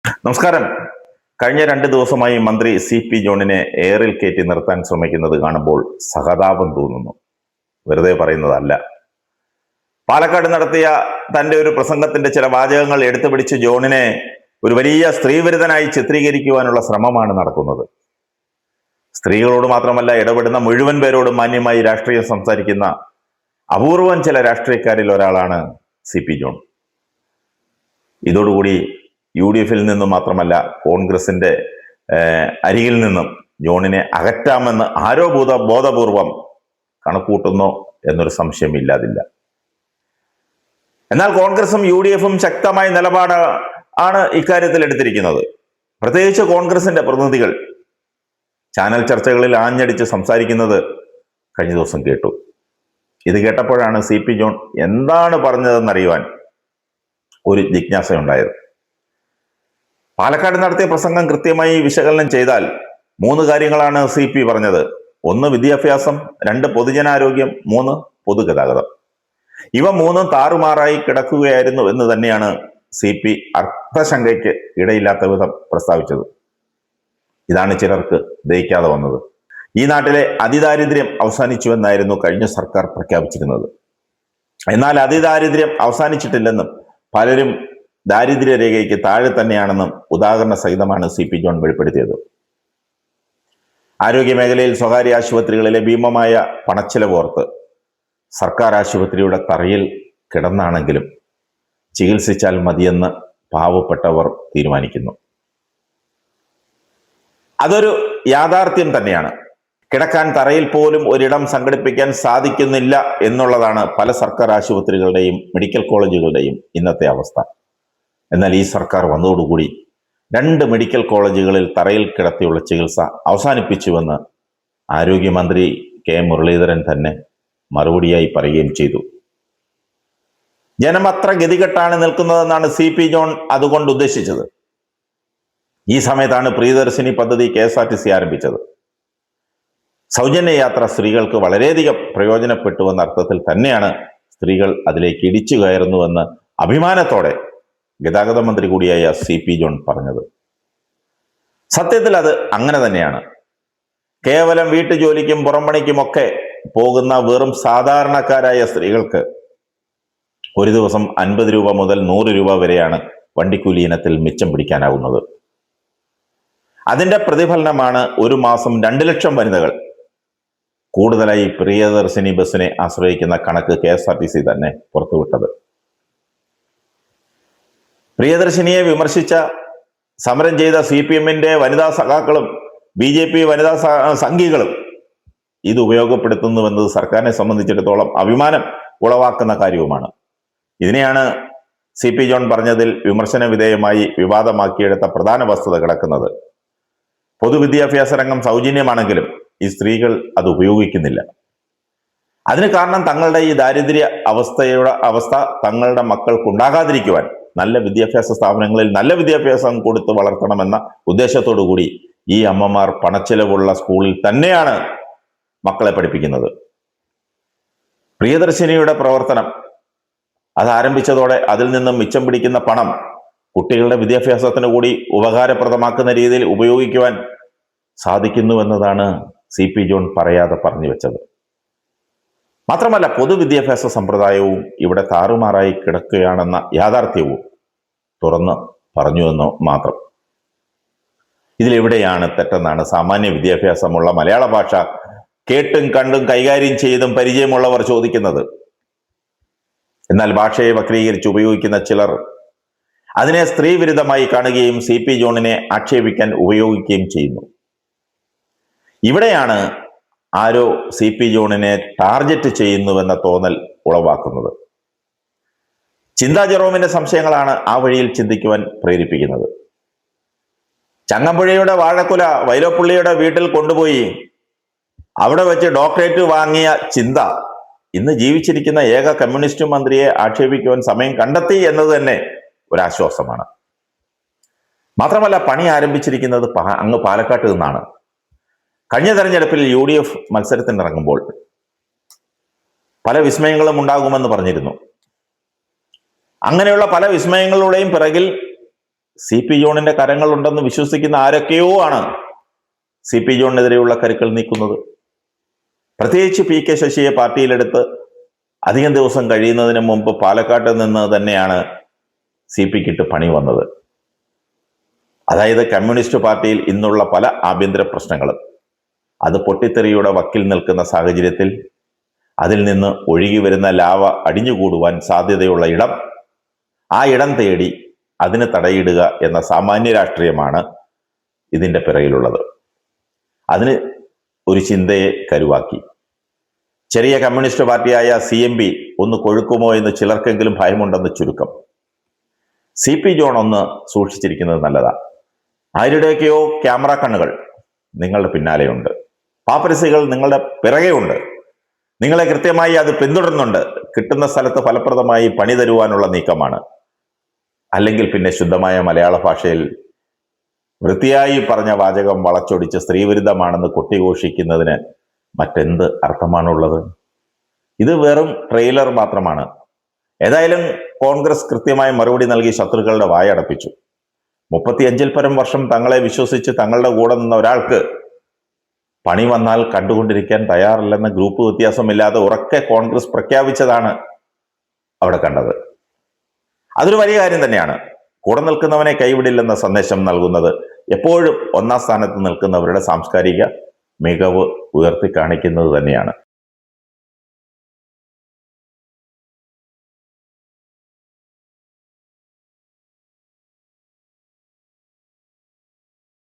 നമസ്കാരം. കഴിഞ്ഞ 2 ദിവസമായി മന്ത്രി CP ജോണിനെ എയറിൽ കയറ്റി നിർത്താൻ ശ്രമിക്കുന്നത് കാണുമ്പോൾ സഹതാപം തോന്നുന്നു. വെറുതെ പറയുന്നതല്ല. പാലക്കാട് നടത്തിയ തന്റെ ഒരു പ്രസംഗത്തിന്റെ ചില വാചകങ്ങൾ എടുത്തുപിടിച്ച് ജോണിനെ ഒരു വലിയ സ്ത്രീവിരുദ്ധനായി ചിത്രീകരിക്കുവാനുള്ള ശ്രമമാണ് നടക്കുന്നത്. സ്ത്രീകളോട് മാത്രമല്ല, ഇടപെടുന്ന മുഴുവൻ പേരോടും മാന്യമായി രാഷ്ട്രീയം സംസാരിക്കുന്ന അപൂർവം ചില രാഷ്ട്രീയക്കാരിൽ ഒരാളാണ് CP ജോൺ. ഇതോടുകൂടി UDF-ൽ നിന്നും മാത്രമല്ല, കോൺഗ്രസിന്റെ അരികിൽ നിന്നും ജോണിനെ അകറ്റാമെന്ന് ആരോ ബോധപൂർവം കണക്കൂട്ടുന്നു എന്നൊരു സംശയമില്ലാതില്ല. എന്നാൽ കോൺഗ്രസും UDF-ഉം ശക്തമായ നിലപാട് ആണ് ഇക്കാര്യത്തിൽ എടുത്തിരിക്കുന്നത്. പ്രത്യേകിച്ച് കോൺഗ്രസിന്റെ പ്രതിനിധികൾ ചാനൽ ചർച്ചകളിൽ ആഞ്ഞടിച്ച് സംസാരിക്കുന്നത് കഴിഞ്ഞ ദിവസം കേട്ടു. ഇത് കേട്ടപ്പോഴാണ് CP ജോൺ എന്താണ് പറഞ്ഞതെന്നറിയുവാൻ ഒരു ജിജ്ഞാസയുണ്ടായത്. പാലക്കാട് നടത്തിയ പ്രസംഗം കൃത്യമായി വിശകലനം ചെയ്താൽ 3 കാര്യങ്ങളാണ് CP പറഞ്ഞത്. 1 വിദ്യാഭ്യാസം, 2 പൊതുജനാരോഗ്യം, 3 പൊതുഗതാഗതം. ഇവ 3 താറുമാറായി കിടക്കുകയായിരുന്നു എന്ന് തന്നെയാണ് CP അർത്ഥശങ്കയ്ക്ക് ഇടയില്ലാത്ത വിധം പ്രസ്താവിച്ചത്. ഇതാണ് ചിലർക്ക് ദഹിക്കാതെ വന്നത്. ഈ നാട്ടിലെ അതിദാരിദ്ര്യം അവസാനിച്ചുവെന്നായിരുന്നു കഴിഞ്ഞ സർക്കാർ പ്രഖ്യാപിച്ചിരുന്നത്. എന്നാൽ അതിദാരിദ്ര്യം അവസാനിച്ചിട്ടില്ലെന്നും പലരും ദാരിദ്ര്യരേഖയ്ക്ക് താഴെ തന്നെയാണെന്നും ഉദാഹരണ സഹിതമാണ് CP ജോൺ വെളിപ്പെടുത്തിയത്. ആരോഗ്യമേഖലയിൽ സ്വകാര്യ ആശുപത്രികളിലെ ഭീമമായ പണച്ചിലവോർത്ത് സർക്കാർ ആശുപത്രിയുടെ തറയിൽ കിടന്നാണെങ്കിലും ചികിത്സിച്ചാൽ മതിയെന്ന് പാവപ്പെട്ടവർ തീരുമാനിക്കുന്നു. അതൊരു യാഥാർത്ഥ്യം തന്നെയാണ്. കിടക്കാൻ തറയിൽ പോലും ഒരിടം സംഘടിപ്പിക്കാൻ സാധിക്കുന്നില്ല എന്നുള്ളതാണ് പല സർക്കാർ ആശുപത്രികളുടെയും മെഡിക്കൽ കോളേജുകളുടെയും ഇന്നത്തെ അവസ്ഥ. എന്നാൽ ഈ സർക്കാർ വന്നതോടുകൂടി 2 മെഡിക്കൽ കോളേജുകളിൽ തറയിൽ കിടത്തിയുള്ള ചികിത്സ അവസാനിപ്പിച്ചുവെന്ന് ആരോഗ്യമന്ത്രി K മുരളീധരൻ തന്നെ മറുപടിയായി പറയുകയും ചെയ്തു. ജനം അത്ര ഗതികെട്ടാണ് നിൽക്കുന്നതെന്നാണ് CP ജോൺ അതുകൊണ്ട് ഉദ്ദേശിച്ചത്. ഈ സമയത്താണ് പ്രിയദർശിനി പദ്ധതി KSRTC ആരംഭിച്ചത്. സൗജന്യ യാത്ര സ്ത്രീകൾക്ക് വളരെയധികം പ്രയോജനപ്പെട്ടുവെന്ന അർത്ഥത്തിൽ തന്നെയാണ് സ്ത്രീകൾ അതിലേക്ക് ഇടിച്ചു കയറുന്നുവെന്ന് അഭിമാനത്തോടെ ഗതാഗത മന്ത്രി കൂടിയായ CP ജോൺ പറഞ്ഞത്. സത്യത്തിൽ അത് അങ്ങനെ തന്നെയാണ്. കേവലം വീട്ടുജോലിക്കും പുറംപണിക്കുമൊക്കെ പോകുന്ന വെറും സാധാരണക്കാരായ സ്ത്രീകൾക്ക് ഒരു ദിവസം 50 രൂപ മുതൽ 100 രൂപ വരെയാണ് വണ്ടിക്കൂലി ഇനത്തിൽ മിച്ചം പിടിക്കാനാവുന്നത്. അതിന്റെ പ്രതിഫലനമാണ് ഒരു മാസം 2 ലക്ഷം വനിതകൾ കൂടുതലായി പ്രിയദർശിനി ബസ്സിനെ ആശ്രയിക്കുന്ന കണക്ക് KSRTC തന്നെ പുറത്തുവിട്ടത്. പ്രിയദർശിനിയെ വിമർശിച്ച സമരം ചെയ്ത CPM-ന്റെ വനിതാ സഖാക്കളും BJP വനിതാ സംഘികളും ഇത് ഉപയോഗപ്പെടുത്തുന്നുവെന്നത് സർക്കാരിനെ സംബന്ധിച്ചിടത്തോളം അഭിമാനം ഉളവാക്കുന്ന കാര്യവുമാണ്. ഇതിനെയാണ് CP ജോൺ പറഞ്ഞതിൽ വിമർശന വിധേയമായി വിവാദമാക്കിയെടുത്ത പ്രധാന വസ്തുത കിടക്കുന്നത്. പൊതുവിദ്യാഭ്യാസ രംഗം സൗജന്യമാണെങ്കിലും ഈ സ്ത്രീകൾ അത് ഉപയോഗിക്കുന്നില്ല. അതിന് കാരണം തങ്ങളുടെ ഈ ദാരിദ്ര്യ അവസ്ഥ തങ്ങളുടെ മക്കൾക്കുണ്ടാകാതിരിക്കുവാൻ നല്ല വിദ്യാഭ്യാസ സ്ഥാപനങ്ങളിൽ നല്ല വിദ്യാഭ്യാസം കൊടുത്ത് വളർത്തണമെന്ന ഉദ്ദേശത്തോടു കൂടി ഈ അമ്മമാർ പണച്ചിലവുള്ള സ്കൂളിൽ തന്നെയാണ് മക്കളെ പഠിപ്പിക്കുന്നത്. പ്രിയദർശിനിയുടെ പ്രവർത്തനം അത് ആരംഭിച്ചതോടെ അതിൽ നിന്നും മിച്ചം പിടിക്കുന്ന പണം കുട്ടികളുടെ വിദ്യാഭ്യാസത്തിന് കൂടി ഉപകാരപ്രദമാക്കുന്ന രീതിയിൽ ഉപയോഗിക്കുവാൻ സാധിക്കുന്നുവെന്നതാണ് CP ജോൺ പറയാതെ പറഞ്ഞു വെച്ചത്. മാത്രമല്ല, പൊതുവിദ്യാഭ്യാസ സമ്പ്രദായവും ഇവിടെ താറുമാറായി കിടക്കുകയാണെന്ന യാഥാർത്ഥ്യവും തുറന്ന് പറഞ്ഞുവെന്ന് മാത്രം. ഇതിലെവിടെയാണ് തെറ്റെന്നാണ് സാമാന്യ വിദ്യാഭ്യാസമുള്ള മലയാള ഭാഷ കേട്ടും കണ്ടും കൈകാര്യം ചെയ്തും പരിചയമുള്ളവർ ചോദിക്കുന്നത്. എന്നാൽ ഭാഷയെ വക്രീകരിച്ച് ഉപയോഗിക്കുന്ന ചിലർ അതിനെ സ്ത്രീവിരുദ്ധമായി കാണുകയും CP ജോണിനെ ആക്ഷേപിക്കാൻ ഉപയോഗിക്കുകയും ചെയ്യുന്നു. ഇവിടെയാണ് ആരോ CP ജോണിനെ ടാർഗറ്റ് ചെയ്യുന്നുവെന്ന തോന്നൽ ഉളവാക്കുന്നത്. ചിന്താ ജെറോമിന്റെ സംശയങ്ങളാണ് ആ വഴിയിൽ ചിന്തിക്കുവാൻ പ്രേരിപ്പിക്കുന്നത്. ചങ്ങമ്പുഴയുടെ വാഴക്കുല വൈലോപ്പള്ളിയുടെ വീട്ടിൽ കൊണ്ടുപോയി അവിടെ വെച്ച് ഡോക്ടറേറ്റ് വാങ്ങിയ ചിന്ത ഇന്ന് ജീവിച്ചിരിക്കുന്ന ഏക കമ്മ്യൂണിസ്റ്റ് മന്ത്രിയെ ആക്ഷേപിക്കുവാൻ സമയം കണ്ടെത്തി എന്നത് തന്നെ ഒരാശ്വാസമാണ്. മാത്രമല്ല, പണി ആരംഭിച്ചിരിക്കുന്നത് അങ്ങ് പാലക്കാട്ട് നിന്നാണ്. കഴിഞ്ഞ തെരഞ്ഞെടുപ്പിൽ UDF മത്സരത്തിനിറങ്ങുമ്പോൾ പല വിസ്മയങ്ങളും ഉണ്ടാകുമെന്ന് പറഞ്ഞിരുന്നു. അങ്ങനെയുള്ള പല വിസ്മയങ്ങളുടെയും പിറകിൽ CP ജോണിന്റെ കരങ്ങളുണ്ടെന്ന് വിശ്വസിക്കുന്ന ആരൊക്കെയോ ആണ് CP ജോണിനെതിരെയുള്ള കരുക്കൾ നീക്കുന്നത്. പ്രത്യേകിച്ച് PK ശശിയെ പാർട്ടിയിലെടുത്ത് അധികം ദിവസം കഴിയുന്നതിന് മുമ്പ് പാലക്കാട്ട് നിന്ന് തന്നെയാണ് CPക്കിട്ട് പണി വന്നത്. അതായത് കമ്മ്യൂണിസ്റ്റ് പാർട്ടിയിൽ ഇന്നുള്ള പല ആഭ്യന്തര പ്രശ്നങ്ങളും അത് പൊട്ടിത്തെറിയുടെ വക്കിൽ നിൽക്കുന്ന സാഹചര്യത്തിൽ അതിൽ നിന്ന് ഒഴുകി വരുന്ന ലാവ അടിഞ്ഞുകൂടുവാൻ സാധ്യതയുള്ള ഇടം, ആ ഇടം തേടി അതിന് തടയിടുക എന്ന സാമാന്യ രാഷ്ട്രീയമാണ് ഇതിൻ്റെ പിറകിലുള്ളത്. അതിന് ഒരു ചിന്തയെ കരുവാക്കി. ചെറിയ കമ്മ്യൂണിസ്റ്റ് പാർട്ടിയായ CMP ഒന്ന് കൊഴുക്കുമോ എന്ന് ചിലർക്കെങ്കിലും ഭയമുണ്ടെന്ന് ചുരുക്കം. CP ജോൺ ഒന്ന് സൂക്ഷിച്ചിരിക്കുന്നത് നല്ലതാണ്. ആരുടെയൊക്കെയോ ക്യാമറ കണ്ണുകൾ നിങ്ങളുടെ പിന്നാലെയുണ്ട്. പാപ്പരസികൾ നിങ്ങളുടെ പിറകെയുണ്ട്. നിങ്ങളെ കൃത്യമായി അത് പിന്തുടരുന്നുണ്ട്. കിട്ടുന്ന സ്ഥലത്ത് ഫലപ്രദമായി പണി തരുവാനുള്ള നീക്കമാണ്. അല്ലെങ്കിൽ പിന്നെ ശുദ്ധമായ മലയാള ഭാഷയിൽ വൃത്തിയായി പറഞ്ഞ വാചകം വളച്ചൊടിച്ച് സ്ത്രീവിരുദ്ധമാണെന്ന് കൊട്ടിഘോഷിക്കുന്നതിന് മറ്റെന്ത് അർത്ഥമാണുള്ളത്? ഇത് വെറും ട്രെയിലർ മാത്രമാണ്. ഏതായാലും കോൺഗ്രസ് കൃത്യമായി മറുപടി നൽകി ശത്രുക്കളുടെ വായടപ്പിച്ചു. 35-ൽ പരം വർഷം തങ്ങളെ വിശ്വസിച്ച് തങ്ങളുടെ കൂടെ നിന്ന ഒരാൾക്ക് പണി വന്നാൽ കണ്ടുകൊണ്ടിരിക്കാൻ തയ്യാറില്ലെന്ന ഗ്രൂപ്പ് വ്യത്യാസമില്ലാതെ ഉറക്കെ കോൺഗ്രസ് പ്രഖ്യാപിച്ചതാണ് അവിടെ കണ്ടത്. അതൊരു വലിയ കാര്യം തന്നെയാണ്. കൂടെ നിൽക്കുന്നവനെ കൈവിടില്ലെന്ന സന്ദേശം നൽകുന്നത് എപ്പോഴും ഒന്നാം സ്ഥാനത്ത് നിൽക്കുന്നവരുടെ സാംസ്കാരിക മികവ് ഉയർത്തി കാണിക്കുന്നത് തന്നെയാണ്.